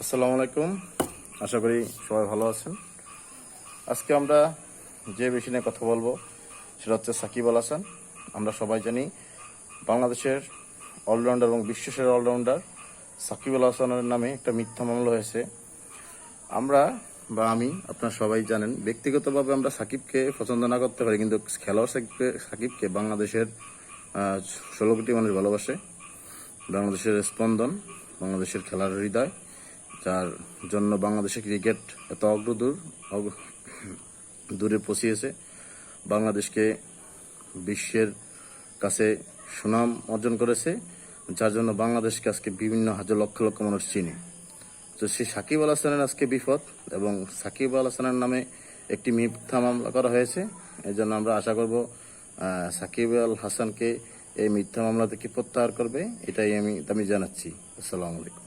আসসালামু আলাইকুম। আশা করি সবাই ভালো আছেন। আজকে আমরা যে বিষয় নিয়ে কথা বলবো সেটা হচ্ছে সাকিব আল হাসান। আমরা সবাই জানি বাংলাদেশের অলরাউন্ডার এবং বিশ্বসেরা অলরাউন্ডার সাকিব আল হাসানের নামে একটা মিথ্যা মামলা হয়েছে। আমি আপনারা সবাই জানেন, ব্যক্তিগতভাবে আমরা সাকিবকে পছন্দ না করতে পারি, কিন্তু খেলোয়াড় সাকিবকে বাংলাদেশের 16 কোটি মানুষ ভালোবাসে। বাংলাদেশের স্পন্দন, বাংলাদেশের খেলার হৃদয়, যার জন্য বাংলাদেশের ক্রিকেট এত দূরে পৌঁছিয়েছে, বাংলাদেশকে বিশ্বের কাছে সুনাম অর্জন করেছে, যার জন্য বাংলাদেশকে আজকে বিভিন্ন হাজার লক্ষ লক্ষ মানুষ চিনে। তো সেই সাকিব আল হাসানের আজকে বিপদ, এবং সাকিব আল হাসানের নামে একটি মিথ্যা মামলা করা হয়েছে। এই জন্য আমরা আশা করব সাকিব আল হাসানকে এই মিথ্যা মামলা থেকে প্রত্যাহার করবে, এটাই আমি জানাচ্ছি। আসসালামু আলাইকুম।